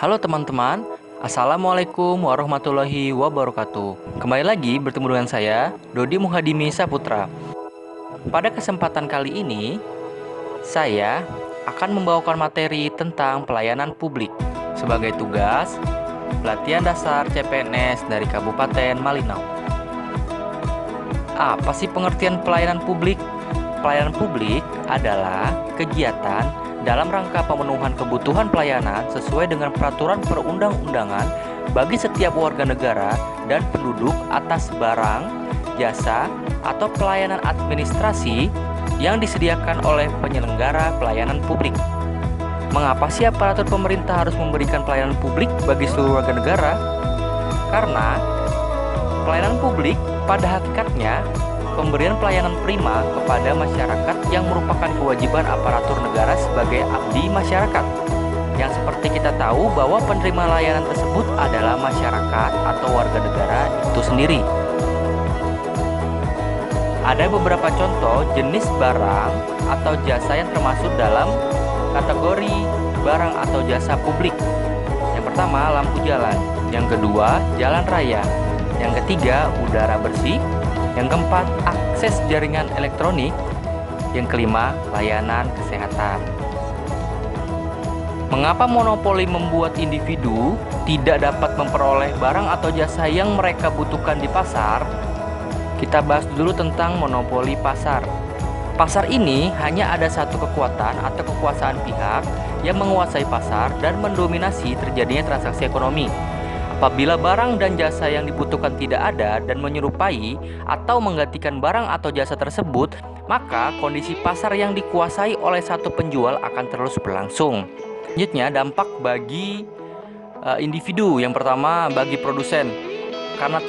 Halo teman-teman, Assalamualaikum warahmatullahi wabarakatuh. Kembali lagi bertemu dengan saya, Dodi Muhadimi Saputra. Pada kesempatan kali ini, saya akan membawakan materi tentang pelayanan publik sebagai tugas pelatihan dasar CPNS dari Kabupaten Malinau. Apa sih pengertian pelayanan publik? Pelayanan publik adalah kegiatan dalam rangka pemenuhan kebutuhan pelayanan sesuai dengan peraturan perundang-undangan bagi setiap warga negara dan penduduk atas barang, jasa, atau pelayanan administrasi yang disediakan oleh penyelenggara pelayanan publik. Mengapa sih aparatur pemerintah harus memberikan pelayanan publik bagi seluruh warga negara? Karena pelayanan publik pada hakikatnya pemberian pelayanan prima kepada masyarakat yang merupakan kewajiban aparatur negara sebagai abdi masyarakat. Yang seperti kita tahu bahwa penerima layanan tersebut adalah masyarakat atau warga negara itu sendiri. Ada beberapa contoh jenis barang atau jasa yang termasuk dalam kategori barang atau jasa publik. Yang pertama, lampu jalan. Yang kedua, jalan raya. Yang ketiga, udara bersih. Yang keempat, akses jaringan elektronik. Yang kelima, layanan kesehatan. Mengapa monopoli membuat individu tidak dapat memperoleh barang atau jasa yang mereka butuhkan di pasar? Kita bahas dulu tentang monopoli pasar. Pasar ini hanya ada satu kekuatan atau kekuasaan pihak yang menguasai pasar dan mendominasi terjadinya transaksi ekonomi. Apabila barang dan jasa yang dibutuhkan tidak ada dan menyerupai atau menggantikan barang atau jasa tersebut, maka kondisi pasar yang dikuasai oleh satu penjual akan terus berlangsung. Selanjutnya, dampak bagi individu. Yang pertama, bagi produsen. Karena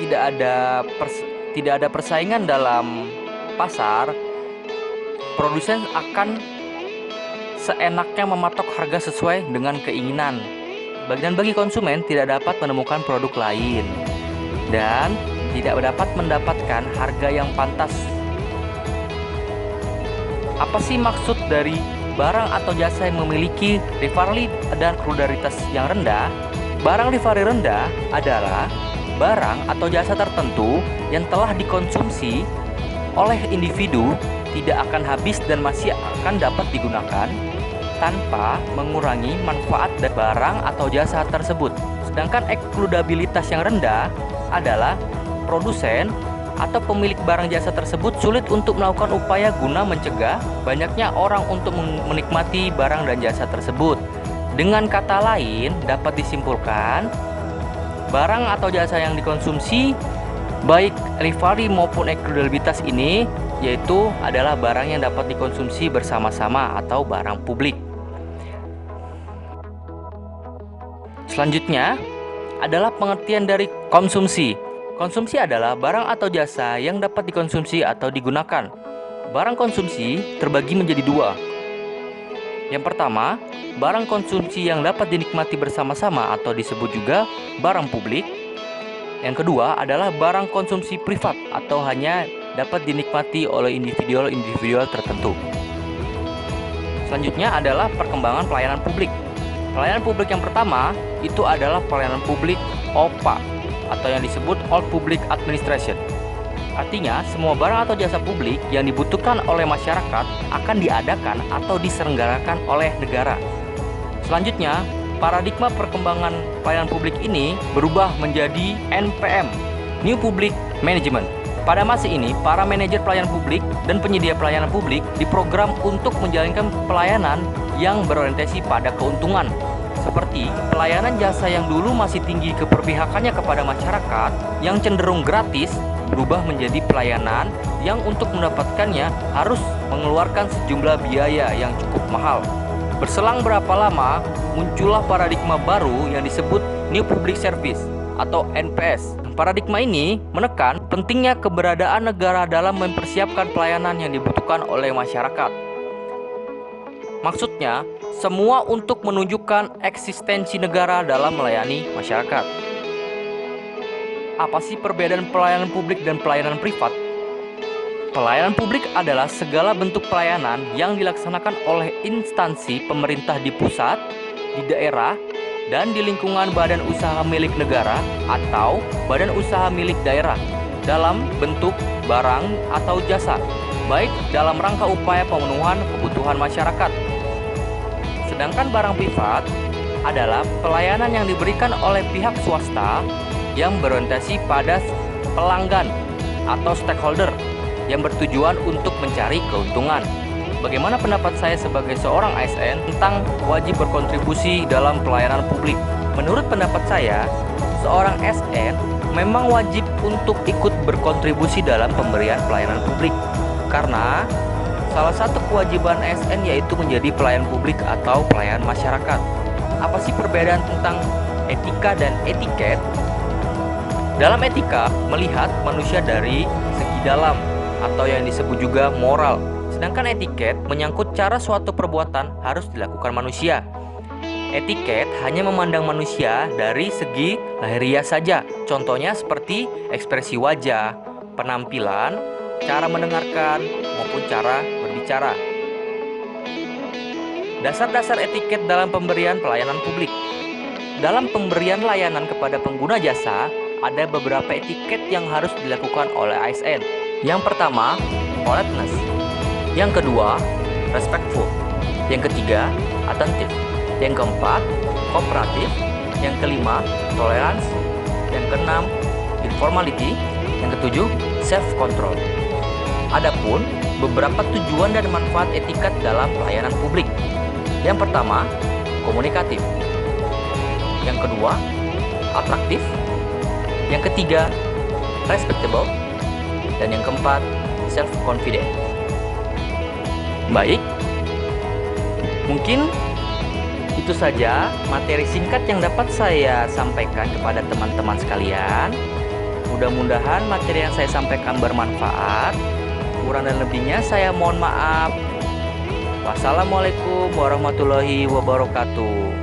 tidak ada persaingan dalam pasar, produsen akan seenaknya mematok harga sesuai dengan keinginan. Dan bagi konsumen tidak dapat menemukan produk lain dan tidak dapat mendapatkan harga yang pantas. Apa sih maksud dari barang atau jasa yang memiliki rivalry dan krudaritas yang rendah? Barang rivalry rendah adalah barang atau jasa tertentu yang telah dikonsumsi oleh individu tidak akan habis dan masih akan dapat digunakan tanpa mengurangi manfaat dari barang atau jasa tersebut. Sedangkan eksklusivitas yang rendah adalah produsen atau pemilik barang jasa tersebut sulit untuk melakukan upaya guna mencegah banyaknya orang untuk menikmati barang dan jasa tersebut. Dengan kata lain, dapat disimpulkan barang atau jasa yang dikonsumsi baik rivalry maupun eksklusivitas ini yaitu adalah barang yang dapat dikonsumsi bersama-sama atau barang publik. Selanjutnya adalah pengertian dari konsumsi. Konsumsi adalah barang atau jasa yang dapat dikonsumsi atau digunakan. Barang konsumsi terbagi menjadi dua. Yang pertama, barang konsumsi yang dapat dinikmati bersama-sama atau disebut juga barang publik. Yang kedua adalah barang konsumsi privat atau hanya dapat dinikmati oleh individu-individu tertentu. Selanjutnya adalah perkembangan pelayanan publik. Pelayanan publik yang pertama itu adalah pelayanan publik OPA atau yang disebut All Public Administration. Artinya, semua barang atau jasa publik yang dibutuhkan oleh masyarakat akan diadakan atau diselenggarakan oleh negara. Selanjutnya, paradigma perkembangan pelayanan publik ini berubah menjadi NPM, New Public Management. Pada masa ini, para manajer pelayanan publik dan penyedia pelayanan publik diprogram untuk menjalankan pelayanan yang berorientasi pada keuntungan. Seperti pelayanan jasa yang dulu masih tinggi keberpihakannya kepada masyarakat yang cenderung gratis berubah menjadi pelayanan yang untuk mendapatkannya harus mengeluarkan sejumlah biaya yang cukup mahal. Berselang berapa lama, muncullah paradigma baru yang disebut New Public Service atau NPS. Paradigma ini menekan pentingnya keberadaan negara dalam mempersiapkan pelayanan yang dibutuhkan oleh masyarakat. Maksudnya, semua untuk menunjukkan eksistensi negara dalam melayani masyarakat. Apa sih perbedaan pelayanan publik dan pelayanan privat? Pelayanan publik adalah segala bentuk pelayanan yang dilaksanakan oleh instansi pemerintah di pusat, di daerah, dan di lingkungan badan usaha milik negara atau badan usaha milik daerah dalam bentuk barang atau jasa, baik dalam rangka upaya pemenuhan kebutuhan masyarakat. Sedangkan barang privat adalah pelayanan yang diberikan oleh pihak swasta yang berorientasi pada pelanggan atau stakeholder yang bertujuan untuk mencari keuntungan. Bagaimana pendapat saya sebagai seorang ASN tentang wajib berkontribusi dalam pelayanan publik? Menurut pendapat saya, seorang ASN memang wajib untuk ikut berkontribusi dalam pemberian pelayanan publik. Karena salah satu kewajiban ASN yaitu menjadi pelayan publik atau pelayan masyarakat. Apa sih perbedaan tentang etika dan etiket? Dalam etika, melihat manusia dari segi dalam atau yang disebut juga moral. Sedangkan etiket menyangkut cara suatu perbuatan harus dilakukan manusia. Etiket hanya memandang manusia dari segi lahiriah saja. Contohnya seperti ekspresi wajah, penampilan, cara mendengarkan, maupun cara berbicara. Dasar-dasar etiket dalam pemberian pelayanan publik. Dalam pemberian layanan kepada pengguna jasa, ada beberapa etiket yang harus dilakukan oleh ASN. Yang pertama, politeness. Yang kedua, respectful. Yang ketiga, attentive. Yang keempat, kooperatif. Yang kelima, tolerance. Yang keenam, informality. Yang ketujuh, self-control. Adapun beberapa tujuan dan manfaat etiket dalam pelayanan publik. Yang pertama, komunikatif. Yang kedua, atraktif. Yang ketiga, respectable. Dan yang keempat, self-confident. Baik, mungkin itu saja materi singkat yang dapat saya sampaikan kepada teman-teman sekalian. Mudah-mudahan materi yang saya sampaikan bermanfaat. Kurang dan lebihnya saya mohon maaf. Wassalamualaikum warahmatullahi wabarakatuh.